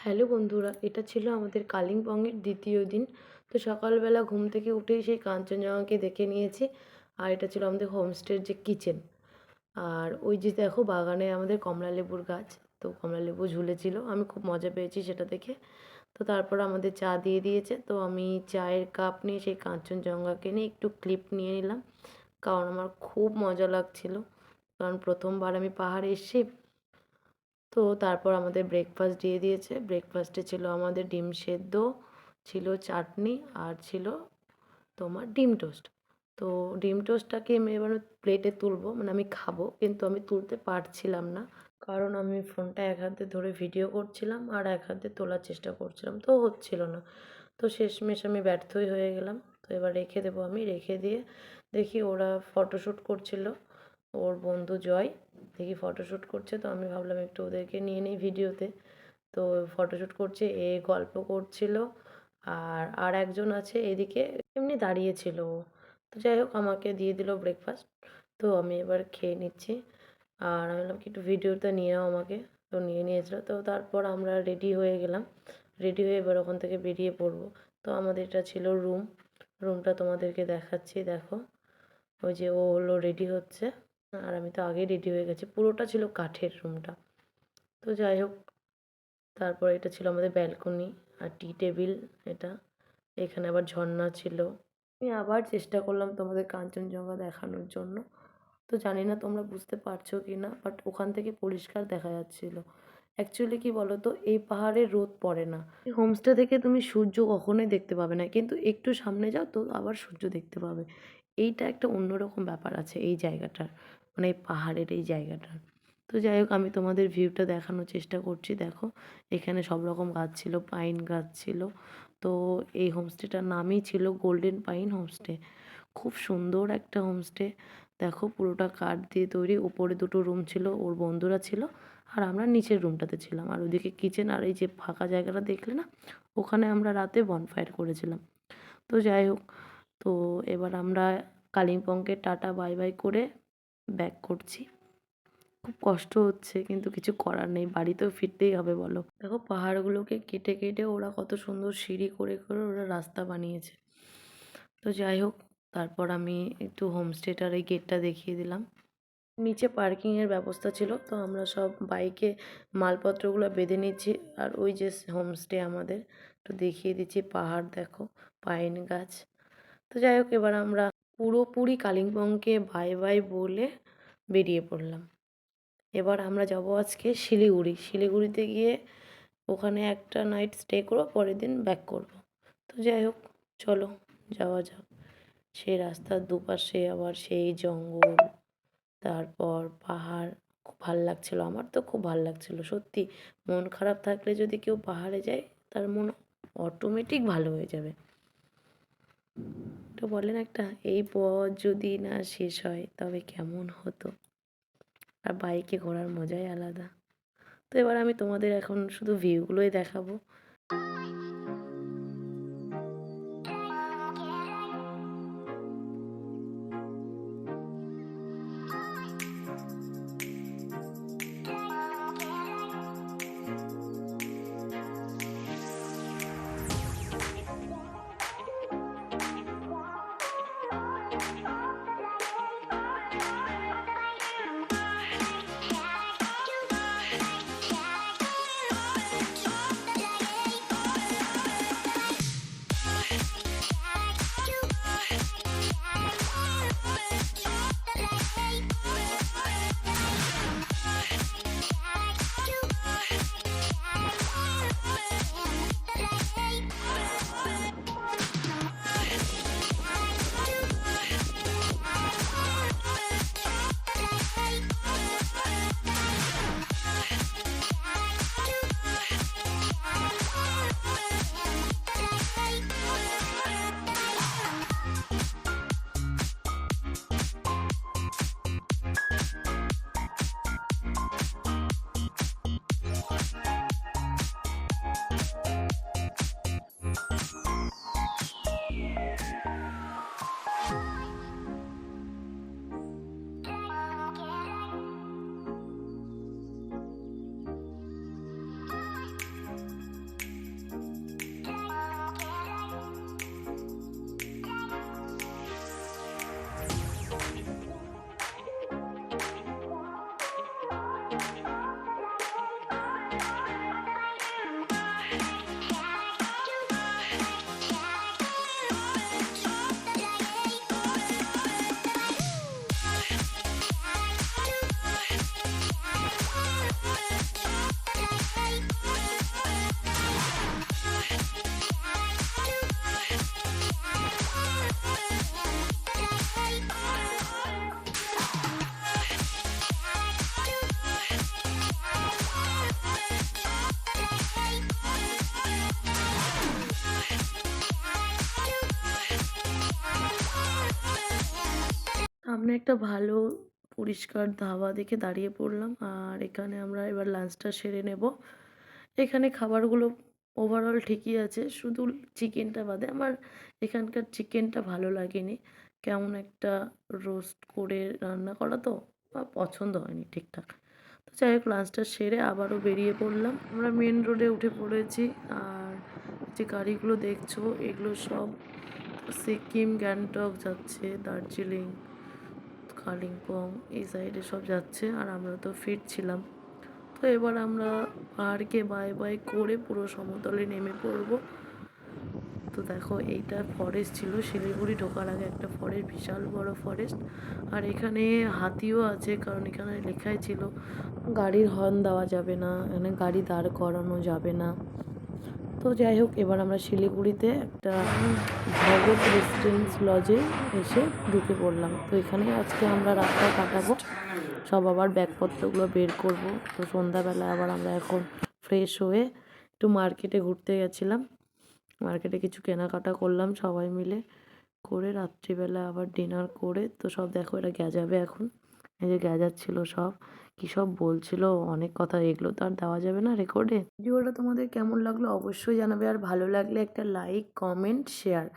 Hello বন্ধুরা, এটা ছিল আমাদের কালিম্পংয়ের দ্বিতীয় দিন। তো সকালবেলা ঘুম থেকে উঠেই সেই কাঞ্চনজঙ্ঘাকে দেখে নিয়েছি। আর এটা ছিল আমাদের হোমস্টের যে কিচেন। আর ওই যে দেখো বাগানে আমাদের কমলালেবুর গাছ, তো কমলালেবু ঝুলেছিল, আমি খুব মজা পেয়েছি সেটা দেখে। তো তারপর আমাদের চা দিয়ে দিয়েছে, তো আমি চায়ের কাপ নিয়ে সেই কাঞ্চনজঙ্ঘাকে নিয়ে একটু ক্লিপ নিয়ে নিলাম, কারণ আমার খুব মজা লাগছিল, কারণ প্রথমবার আমি পাহাড়ে এসেছি। তো তারপর আমাদের ব্রেকফাস্ট দিয়ে দিয়েছে। ব্রেকফাস্টে ছিল আমাদের ডিম সেদ্ধ, ছিল চাটনি, আর ছিল তোমার ডিম টোস্ট। তো ডিম টোস্টটাকে আমি এবার প্লেটে তুলবো, মানে আমি খাবো, কিন্তু আমি তুলতে পারছিলাম না, কারণ আমি ফোনটা এক হাতে ধরে ভিডিও করছিলাম আর এক হাতে তোলার চেষ্টা করছিলাম, তো হচ্ছিল না। তো শেষমেশ আমি ব্যর্থই হয়ে গেলাম। তো এবার রেখে দেবো, আমি রেখে দিয়ে দেখি ওরা ফটোশ্যুট করছিল, ওর বন্ধু জয় দেখি ফটোশ্যুট করছে। তো আমি ভাবলাম একটু ওদেরকে নিয়ে নিই ভিডিওতে। তো ফটোশ্যুট করছে, এ গল্প করছিল, আর একজন আছে এদিকে এমনি দাঁড়িয়েছিল ও। তো যাই হোক আমাকে দিয়ে দিল ব্রেকফাস্ট। তো আমি এবার খেয়ে নিচ্ছি, আর আমি বললাম কি একটু ভিডিওটা নিয়ে নাও আমাকে। তো নিয়ে নিয়েছিল। তো তারপর আমরা রেডি হয়ে গেলাম, রেডি হয়ে এবার ওখান থেকে বেরিয়ে পড়বো। তো আমাদের এটা ছিল রুমটা তোমাদেরকে দেখাচ্ছি, দেখো। ওই যে ও হলো রেডি হচ্ছে, আর আমি তো আগেই রেডি হয়ে গেছি। পুরোটা ছিল কাঠের রুমটা। তো যাই হোক, তারপর এটা ছিল আমাদের ব্যালকনি আর টি টেবিল। এটা এখানে আবার ঝর্ণা ছিল। আমি আবার চেষ্টা করলাম তোমাদের কাঞ্চনজঙ্ঘা দেখানোর জন্য। তো জানি না তোমরা বুঝতে পারছো কি না, বাট ওখান থেকে পরিষ্কার দেখা যাচ্ছিল। অ্যাকচুয়ালি কি বলো তো, এই পাহাড়ে রোদ পড়ে না। এই হোমস্টে থেকে তুমি সূর্য কখনোই দেখতে পাবে না, কিন্তু একটু সামনে যাও তো আবার সূর্য দেখতে পাবে। এইটা একটা অন্যরকম ব্যাপার আছে এই জায়গাটার, মানে এই পাহাড়ের এই জায়গাটার। তো যাই হোক আমি তোমাদের ভিউটা দেখানোর চেষ্টা করছি, দেখো। এখানে সব রকম গাছ ছিল, পাইন গাছ ছিল। তো এই হোমস্টেটার নামই ছিল গোল্ডেন পাইন হোমস্টে। খুব সুন্দর একটা হোমস্টে, দেখো পুরোটা কাঠ দিয়ে তৈরি। উপরে দুটো রুম ছিল, ওর বন্ধুরা ছিল, আর আমরা নিচের রুমটাতে ছিলাম। আর ওদিকে কিচেন, আর এই যে ফাঁকা জায়গাটা দেখলে না, ওখানে আমরা রাতে বনফায়ার করেছিলাম। তো যাই হোক, তো এবার আমরা কালিম্পংকে টাটা বাই বাই করে ব্যাক করছি। খুব কষ্ট হচ্ছে, কিন্তু কিছু করার নেই, বাড়িতেও ফিরতেই হবে বলো। দেখো পাহাড়গুলোকে কেটে কেটে ওরা কত সুন্দর সিঁড়ি করে করে ওরা রাস্তা বানিয়েছে। তো যাই হোক, তারপর আমি একটু হোমস্টেটার এই গেটটা দেখিয়ে দিলাম। নিচে পার্কিংয়ের ব্যবস্থা ছিল, তো আমরা সব বাইকে মালপত্রগুলো বেঁধে নিচ্ছি। আর ওই যে হোমস্টে আমাদের, একটু দেখিয়ে দিচ্ছি, পাহাড় দেখো, পাইন গাছ। তো যাই হোক, এবার আমরা পুরোপুরি কালিম্পংকে বাই বাই বলে বেরিয়ে পড়লাম। এবার আমরা যাব আজকে শিলিগুড়িতে গিয়ে ওখানে একটা নাইট স্টে করবো, পরের দিন ব্যাক করব। তো যাই হোক, চলো যাওয়া যাক। সেই রাস্তার দুপাশে আবার সেই জঙ্গল, তারপর পাহাড়। খুব ভাল লাগছিল, আমার তো খুব ভাল লাগছিল সত্যি। মন খারাপ থাকলে যদি কেউ পাহাড়ে যায়, তার মন অটোমেটিক ভালো হয়ে যাবে। তো বলেন একটা, এই পথ যদি না শেষ হয় তবে কেমন হতো। আর বাইকে ঘোরার মজাই আলাদা। তো এবার আমি তোমাদের এখন শুধু ভিউগুলোই দেখাবো। সামনে একটা ভালো পরিষ্কার ধাবা দেখে দাঁড়িয়ে পড়লাম, আর এখানে আমরা এবার লাঞ্চটা সেরে নেব। এখানে খাবারগুলো ওভারঅল ঠিকই আছে, শুধু চিকেনটা বাদে। আমার এখানকার চিকেনটা ভালো লাগেনি, কেমন একটা রোস্ট করে রান্না করা তো, পছন্দ হয়নি ঠিকঠাক। তো যাই হোক, লাঞ্চটা সেরে আবারও বেরিয়ে পড়লাম। আমরা মেন রোডে উঠে পড়েছি। আর যে গাড়িগুলো দেখছো এগুলো সব সিকিম, গ্যাংটক যাচ্ছে, দার্জিলিং, কালিম্পং এই সাইডে সব যাচ্ছে। আর আমরা তো ফিরছিলাম। তো এবার আমরা পাহাড়কে বাই বাই করে পুরো সমতলে নেমে পড়বো। তো দেখো, এইটা ফরেস্ট ছিল, শিলিগুড়ি ঢোকার আগে একটা ফরেস্ট, বিশাল বড় ফরেস্ট। আর এখানে হাতিও আছে, কারণ এখানে লেখাই ছিল গাড়ির হর্ন দেওয়া যাবে না, এখানে গাড়ি দাঁড় করানো যাবে না। তো যাই হোক, এবার আমরা শিলিগুড়িতে একটা ভগৎ রেসিডেন্স লজে এসে ঢুকে পড়লাম। তো এখানে আজকে আমরা রাতটা কাটাবো। সব আবার ব্যাগপত্রগুলো বের করব। তো সন্ধ্যাবেলা আবার আমরা এখন ফ্রেশ হয়ে একটু মার্কেটে ঘুরতে গেছিলাম। মার্কেটে কিছু কেনাকাটা করলাম সবাই মিলে, করে রাত্রিবেলা আবার ডিনার করে। তো সব দেখো, এটা গ্যাজাবে এখন। এই যে গ্যাজাচ্ছিল সব, কী সব বলছিল, অনেক কথা। এগুলো তো আর দেওয়া যাবে না রেকর্ডে। ভিডিওটা তোমাদের কেমন লাগলো অবশ্যই জানাবে, আর ভালো লাগলে একটা লাইক, কমেন্ট, শেয়ার।